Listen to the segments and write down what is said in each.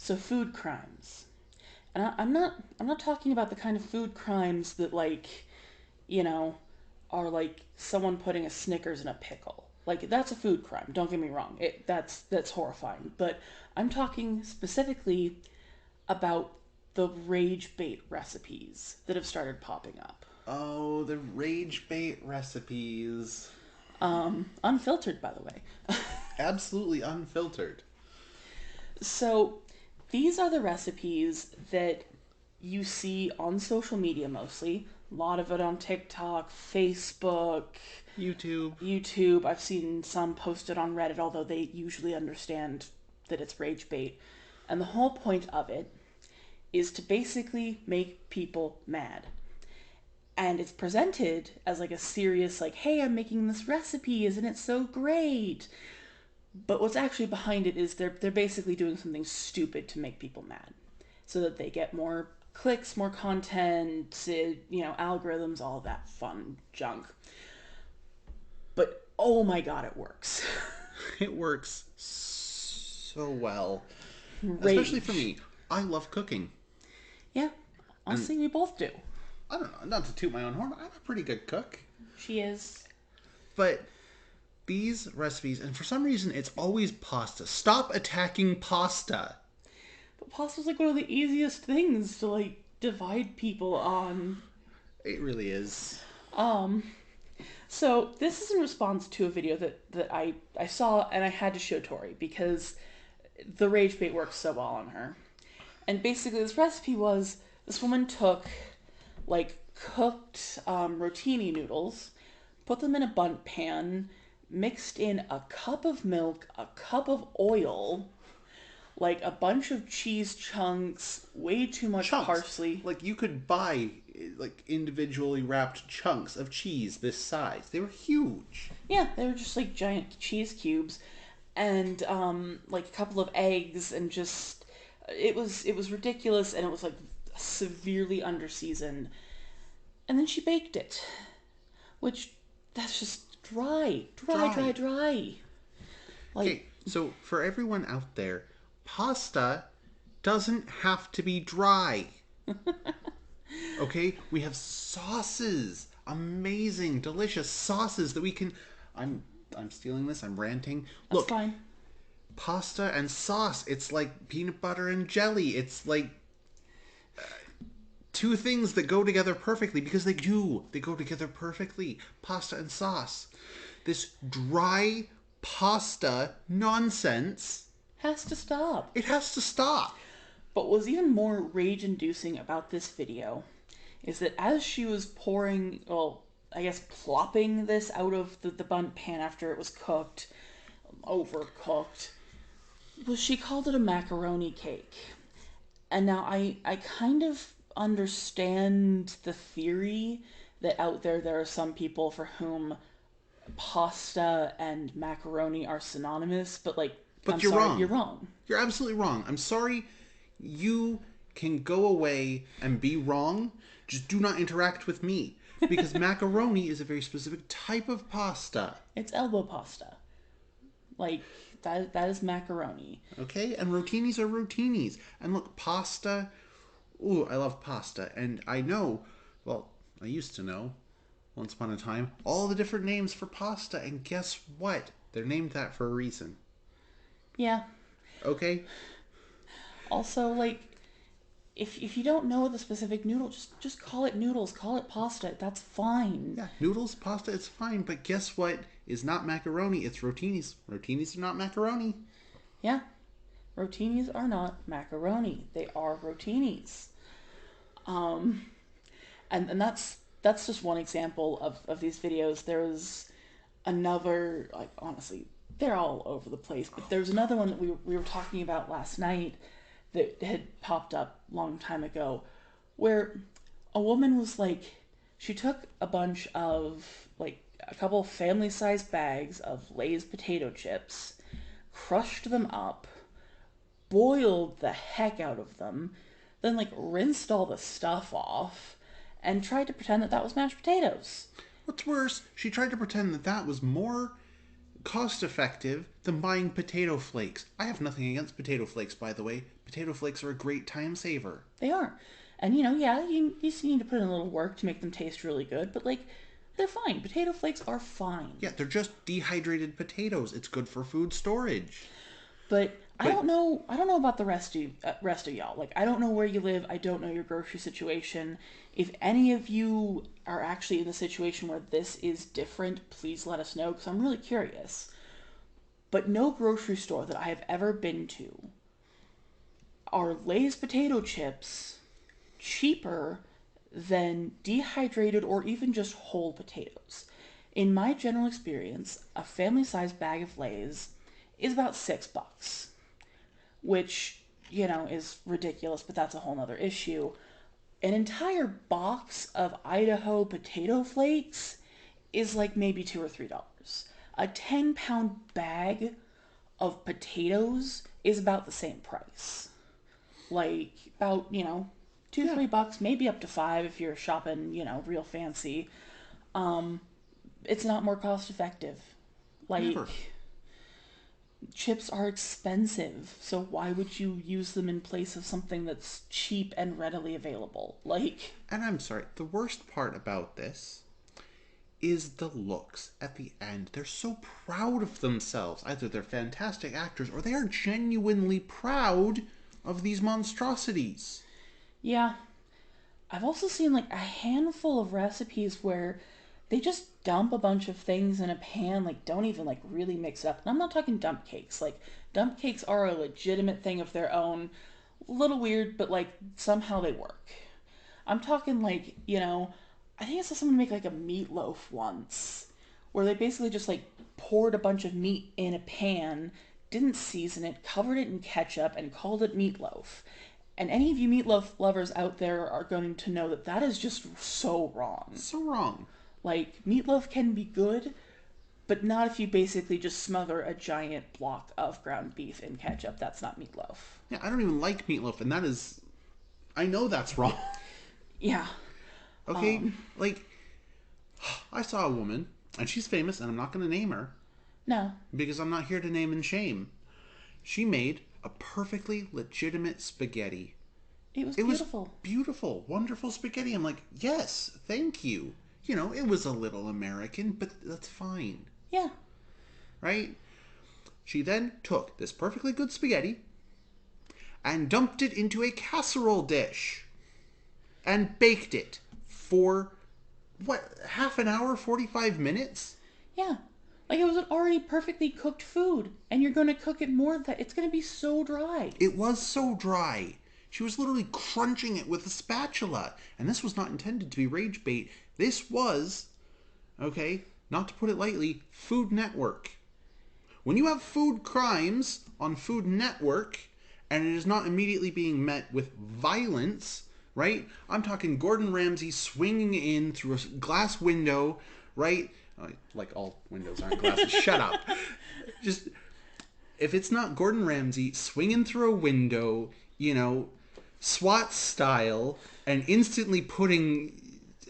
So food crimes. And I'm not talking about the kind of food crimes that like, you know, are like someone putting a Snickers in a pickle. Like that's a food crime. Don't get me wrong. That's horrifying. But I'm talking specifically about the rage bait recipes that have started popping up. Oh, the rage bait recipes. Unfiltered, by the way. Absolutely unfiltered. So these are the recipes that you see on social media mostly. A lot of it on TikTok, Facebook, YouTube. YouTube. I've seen some posted on Reddit, although they usually understand that it's rage bait. And the whole point of it is to basically make people mad. And it's presented as like a serious, like, hey, I'm making this recipe, isn't it so great? But what's actually behind it is they're basically doing something stupid to make people mad, so that they get more clicks, more content, algorithms, all that fun junk. But oh my god, it works. It works so well. Especially for Rage. me. I love cooking. Yeah, And honestly, we both do. I don't know, not to toot my own horn, I'm a pretty good cook. She is. But these recipes, and for some reason it's always pasta. Stop attacking pasta. But pasta's like one of the easiest things to like divide people on. It really is. Um, so this is in response to a video that I saw and I had to show Tori because the rage bait works so well on her. And basically, this recipe was this woman took like cooked rotini noodles, put them in a bundt pan, mixed in a cup of milk, a cup of oil, like a bunch of cheese chunks, way too much Chunks. parsley. Like you could buy like individually wrapped chunks of cheese this size. They were huge. Yeah, they were just like giant cheese cubes, and like a couple of eggs, and just it was ridiculous, and it was like severely underseasoned. And then she baked it, which that's just dry, dry, dry, Dry. dry. Like, Okay, so for everyone out there, pasta doesn't have to be dry. Okay? We have sauces. Amazing, delicious sauces that we can I'm stealing this. I'm ranting. that's Look, fine. pasta and sauce. It's like peanut butter and jelly. It's like two things that go together perfectly because they do. They go together perfectly. Pasta and sauce. This dry pasta nonsense, Has to stop. it has to stop. But what was even more rage inducing about this video is that as she was pouring, well, I guess plopping this out of the bundt pan after it was cooked, overcooked, was she called it a macaroni cake. And now I kind of understand the theory that out there are some people for whom pasta and macaroni are synonymous, but like, I'm But you're sorry, you're wrong. wrong. You're absolutely wrong. I'm sorry. You can go away and be wrong. Just do not interact with me. Because macaroni is a very specific type of pasta. It's elbow pasta. Like that is macaroni. Okay? And rotinis are rotinis. And look, pasta. Ooh, I love pasta. And I know, well, I used to know, once upon a time, all the different names for pasta. And guess what? They're named that for a reason. Yeah. Okay? Also, like, if you don't know the specific noodle, just call it noodles, call it pasta. That's fine. Yeah, noodles, pasta, it's fine. But guess what is not macaroni? It's rotinis. Rotinis are not macaroni. Yeah. Rotinis are not macaroni. They are rotinis. Um, and that's just one example of these videos. There was another, like, honestly, they're all over the place, but there's another one that we were talking about last night that had popped up a long time ago where a woman was like, she took a bunch of, like, a couple family sized bags of Lay's potato chips, crushed them up, boiled the heck out of them, then like rinsed all the stuff off, and tried to pretend that that was mashed potatoes. What's worse, she tried to pretend that that was more cost effective than buying potato flakes. I have nothing against potato flakes, by the way. Potato flakes are a great time saver. They are. And, yeah, you still need to put in a little work to make them taste really good, but, like, they're fine. Potato flakes are fine. Yeah, they're just dehydrated potatoes. It's good for food storage. But I But don't know. I don't know about the rest of y'all. Like, I don't know where you live. I don't know your grocery situation. If any of you are actually in the situation where this is different, please let us know because I'm really curious. But no grocery store that I have ever been to are Lay's potato chips cheaper than dehydrated or even just whole potatoes. In my general experience, a family-sized bag of Lay's is about $6, which, is ridiculous, but that's a whole nother issue. An entire box of Idaho potato flakes is like maybe $2 or $3. A 10-pound bag of potatoes is about the same price. Like, about, two, yeah, $3, maybe up to five if you're shopping, real fancy. It's not more cost effective. Like, never. chips are expensive, so why would you use them in place of something that's cheap and readily available? Like, And I'm sorry, the worst part about this is the looks at the end. They're so proud of themselves. Either they're fantastic actors or they are genuinely proud of these monstrosities. yeah. I've also seen like a handful of recipes where they just dump a bunch of things in a pan, like don't even like really mix it up. And I'm not talking dump cakes. Like dump cakes are a legitimate thing of their own. A little weird, but like somehow they work. I'm talking like, I think I saw someone make like a meatloaf once, where they basically just like poured a bunch of meat in a pan, didn't season it, covered it in ketchup, and called it meatloaf. And any of you meatloaf lovers out there are going to know that that is just so wrong. So wrong. Like, meatloaf can be good, but not if you basically just smother a giant block of ground beef in ketchup. That's not meatloaf. Yeah, I don't even like meatloaf, and that is. I know that's wrong. Yeah. Okay? Like, I saw a woman, and she's famous, and I'm not going to name her No. because I'm not here to name and shame. She made a perfectly legitimate spaghetti. It was It was beautiful. beautiful, wonderful spaghetti. I'm like, yes, thank you. It was a little American, but that's fine, Yeah. right? She then took this perfectly good spaghetti and dumped it into a casserole dish and baked it for, what, half an hour, 45 minutes? Yeah. Like, it was an already perfectly cooked food, and you're going to cook it more that it's going to be so dry. It was so dry. She was literally crunching it with a spatula. And this was not intended to be rage bait. This was, okay, not to put it lightly, Food Network. When you have food crimes on Food Network and it is not immediately being met with violence, right? I'm talking Gordon Ramsay swinging in through a glass window, right? Like all windows aren't glasses. Shut up. Just, if it's not Gordon Ramsay swinging through a window, SWAT style, and instantly putting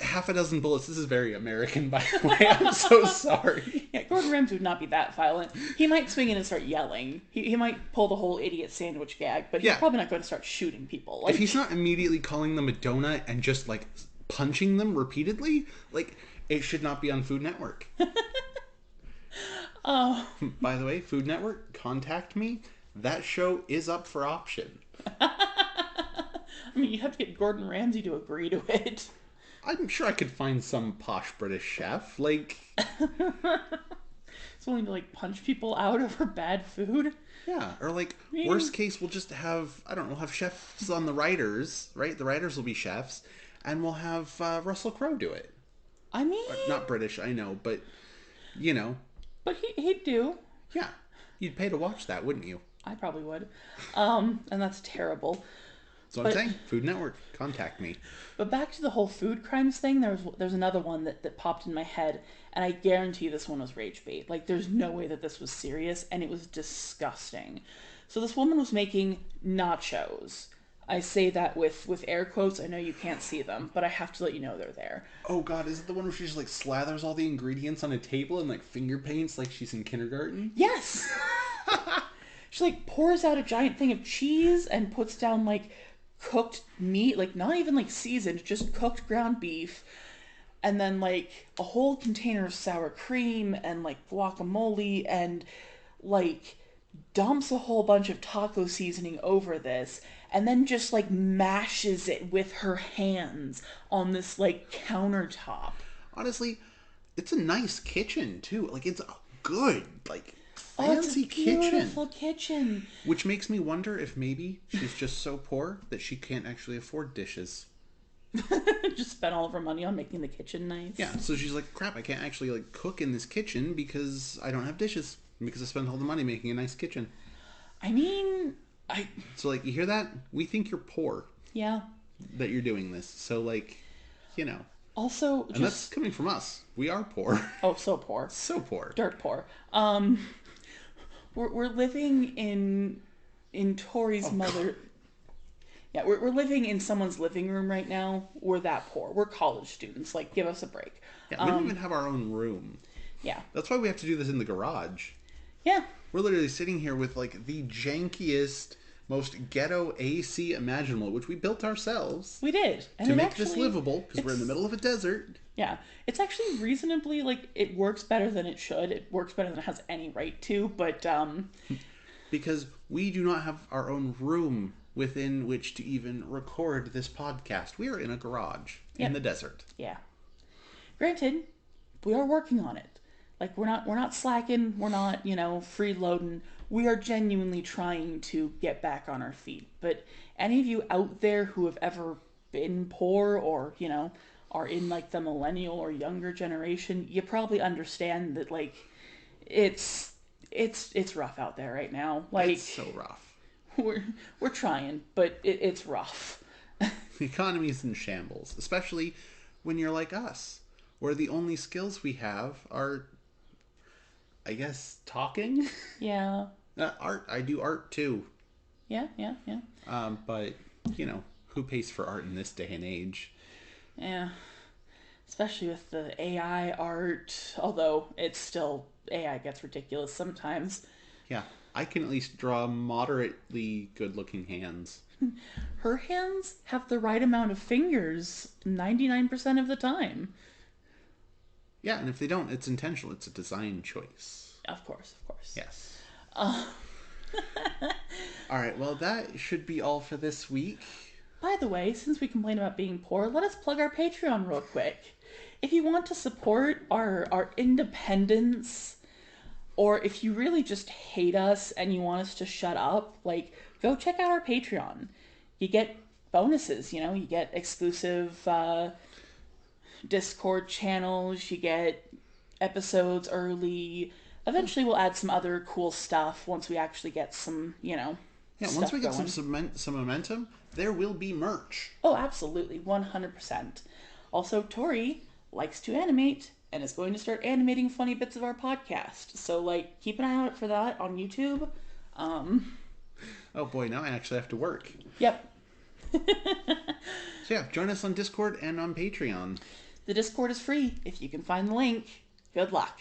half a dozen bullets. This is very American, by the way. I'm so sorry. Yeah, Gordon Ramsay would not be that violent. He might swing in and start yelling. He might pull the whole idiot sandwich gag, but he's probably not going to start shooting people. Like, if he's not immediately calling them a donut and just, like, punching them repeatedly, like, it should not be on Food Network. Oh. By the way, Food Network, contact me. That show is up for option. I mean, you'd have to get Gordon Ramsay to agree to it. I'm sure I could find some posh British chef. Like, It's willing to, like, punch people out over bad food. yeah. Or, like, worst case, we'll just have, I don't know, we'll have chefs on the writers, right? The writers will be chefs. And we'll have Russell Crowe do it. I mean... Not British, I know, but, But he'd do. Yeah. You'd pay to watch that, wouldn't you? I probably would. And that's terrible. That's what I'm saying. Food Network, contact me. But back to the whole food crimes thing, there's another one that popped in my head, and I guarantee this one was rage bait. Like, there's no way that this was serious, and it was disgusting. So this woman was making nachos. I say that with air quotes. I know you can't see them, but I have to let you know they're there. Oh god, is it the one where she just like slathers all the ingredients on a table and like finger paints like she's in kindergarten? Yes! She like pours out a giant thing of cheese and puts down like cooked meat, like not even like seasoned, just cooked ground beef, and then like a whole container of sour cream and like guacamole, and like dumps a whole bunch of taco seasoning over this, and then just like mashes it with her hands on this like countertop. Honestly, it's a nice kitchen too. Like it's a good, like Oh, it's a fancy beautiful kitchen. Which makes me wonder if maybe she's just so poor that she can't actually afford dishes. Just spent all of her money on making the kitchen nice. Yeah, so she's like, crap, I can't actually like cook in this kitchen because I don't have dishes. Because I spent all the money making a nice kitchen. I mean, So like, you hear that? We think you're poor. Yeah. That you're doing this. So like, you know. Also, and that's coming from us. We are poor. Oh, so poor. So poor. Dirt poor. We're living in Tori's mother. Yeah, we're living in someone's living room right now. We're that poor. We're college students. Like, give us a break. Yeah, we don't even have our own room. Yeah. That's why we have to do this in the garage. Yeah. We're literally sitting here with like the jankiest, most ghetto AC imaginable, which we built ourselves. We did. And to make this livable, because we're in the middle of a desert. Yeah. It's actually reasonably, like, it works better than it should. It works better than it has any right to, but, because we do not have our own room within which to even record this podcast. We are in a garage in the desert. Yeah. Granted, we are working on it. Like, we're not slacking, we're not, freeloading. We are genuinely trying to get back on our feet. But any of you out there who have ever been poor or, are in like the millennial or younger generation, you probably understand that like it's rough out there right now. Like, it's so rough. We're trying, but it's rough. The economy is in shambles, especially when you're like us, where the only skills we have are, I guess, talking. Yeah. Art. I do art too. Yeah. But who pays for art in this day and age? Yeah. Especially with the AI art, although it's still, AI gets ridiculous sometimes. Yeah. I can at least draw moderately good-looking hands. Her hands have the right amount of fingers 99% of the time. Yeah, and if they don't, it's intentional. It's a design choice. Of course. Yes. All right, well, that should be all for this week. By the way, since we complain about being poor, let us plug our Patreon real quick. If you want to support our independence, or if you really just hate us and you want us to shut up, like, go check out our Patreon. You get bonuses, you get exclusive Discord channels, you get episodes early. Eventually we'll add some other cool stuff once we actually get some, Yeah, once we get going. some momentum, there will be merch. Oh, absolutely, 100%. Also, Tori likes to animate and is going to start animating funny bits of our podcast. So, like, keep an eye out for that on YouTube. Oh boy, now I actually have to work. Yep. So yeah, join us on Discord and on Patreon. The Discord is free if you can find the link. Good luck.